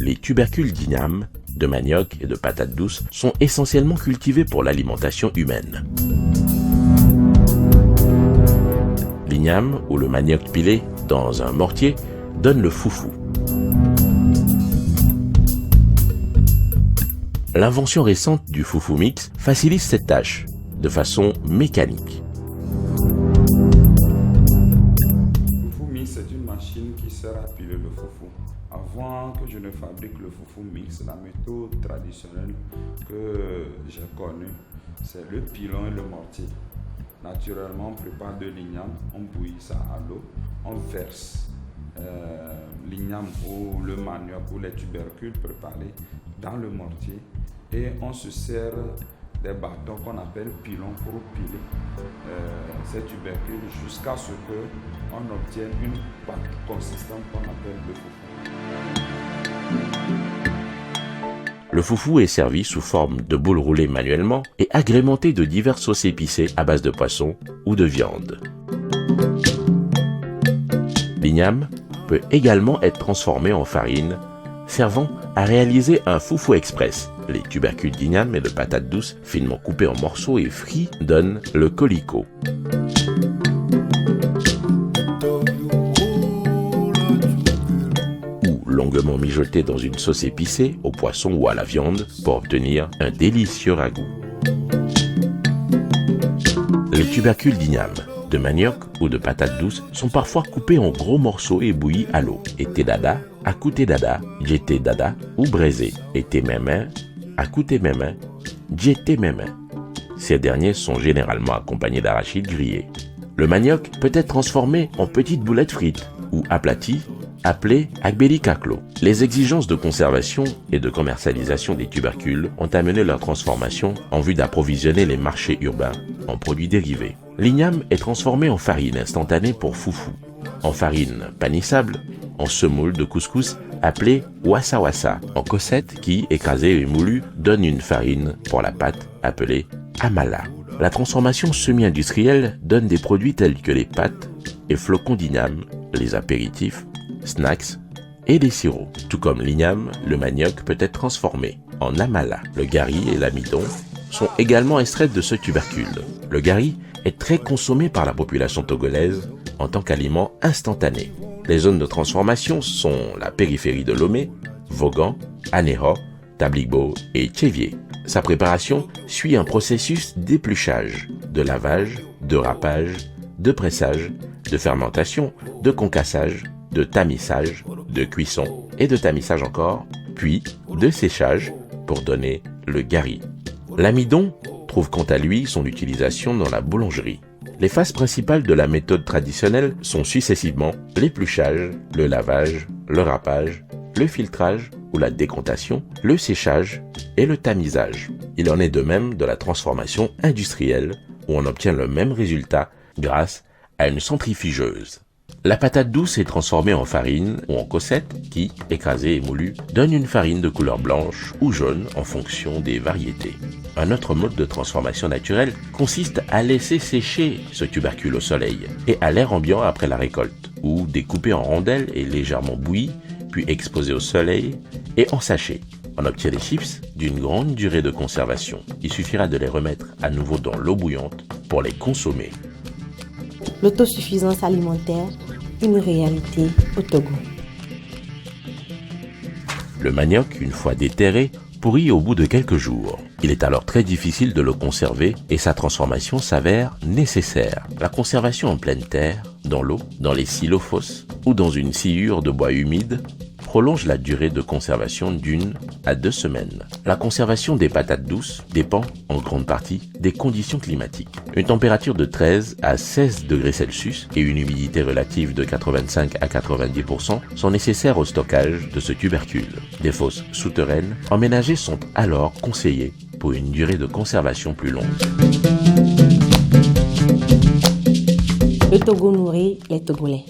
Les tubercules d'igname, de manioc et de patates douces sont essentiellement cultivés pour l'alimentation humaine. L'igname ou le manioc pilé dans un mortier donne le foufou. L'invention récente du foufou mix facilite cette tâche de façon mécanique. Le foufou mix, c'est une machine qui sert à piler le foufou. Avant que je ne fabrique le foufou mix, la méthode traditionnelle que j'ai connue, c'est le pilon et le mortier. Naturellement, on prépare de l'igname, on bouillit ça à l'eau, on verse l'igname ou le manioc ou les tubercules préparés dans le mortier et on se sert des bâtons qu'on appelle pilons pour piler ces tubercules jusqu'à ce qu'on obtienne une pâte consistante qu'on appelle le foufou. Le foufou est servi sous forme de boules roulées manuellement et agrémenté de diverses sauces épicées à base de poisson ou de viande. L'igname peut également être transformé en farine, servant à réaliser un foufou express. Les tubercules d'igname et de patates douces, finement coupés en morceaux et frits, donnent le colico. Ou longuement mijotés dans une sauce épicée, au poisson ou à la viande, pour obtenir un délicieux ragoût. Les tubercules d'igname, de manioc ou de patates douces sont parfois coupés en gros morceaux et bouillis à l'eau. Été dada, akouté dada, djété dada ou braisés. Été mémin, akouté mémin, djété mémin. Ces derniers sont généralement accompagnés d'arachides grillés. Le manioc peut être transformé en petites boulettes frites ou aplati, appelées agbeli kaklo. Les exigences de conservation et de commercialisation des tubercules ont amené leur transformation en vue d'approvisionner les marchés urbains en produits dérivés. L'igname est transformé en farine instantanée pour foufou, en farine panissable, en semoule de couscous appelée wassa wassa, en cossette qui, écrasée et moulue, donne une farine pour la pâte appelée amala. La transformation semi-industrielle donne des produits tels que les pâtes et flocons d'igname, les apéritifs, snacks et des sirops. Tout comme l'igname, le manioc peut être transformé en amala. Le gari et l'amidon sont également extraits de ce tubercule. Le gari est très consommé par la population togolaise en tant qu'aliment instantané. Les zones de transformation sont la périphérie de Lomé, Vaughan, Aného, Tabligbo et Tchévier. Sa préparation suit un processus d'épluchage, de lavage, de râpage, de pressage, de fermentation, de concassage, de tamissage, de cuisson et de tamissage encore, puis de séchage pour donner le gari. L'amidon trouve quant à lui son utilisation dans la boulangerie. Les phases principales de la méthode traditionnelle sont successivement l'épluchage, le lavage, le râpage, le filtrage ou la décontation, le séchage et le tamisage. Il en est de même de la transformation industrielle où on obtient le même résultat grâce à une centrifugeuse. La patate douce est transformée en farine ou en cossette qui, écrasée et moulue, donne une farine de couleur blanche ou jaune en fonction des variétés. Un autre mode de transformation naturelle consiste à laisser sécher ce tubercule au soleil et à l'air ambiant après la récolte, ou découpé en rondelles et légèrement bouilli, puis exposé au soleil et en sachet. On obtient des chips d'une grande durée de conservation. Il suffira de les remettre à nouveau dans l'eau bouillante pour les consommer. L'autosuffisance alimentaire, une réalité au Togo. Le manioc, une fois déterré, pourrit au bout de quelques jours. Il est alors très difficile de le conserver et sa transformation s'avère nécessaire. La conservation en pleine terre, dans l'eau, dans les silofos ou dans une sciure de bois humide prolonge la durée de conservation d'1 à 2 semaines. La conservation des patates douces dépend en grande partie des conditions climatiques. Une température de 13 à 16 degrés Celsius et une humidité relative de 85 à 90% sont nécessaires au stockage de ce tubercule. Des fosses souterraines emménagées sont alors conseillées pour une durée de conservation plus longue. Le Togo nourrit les Togolais.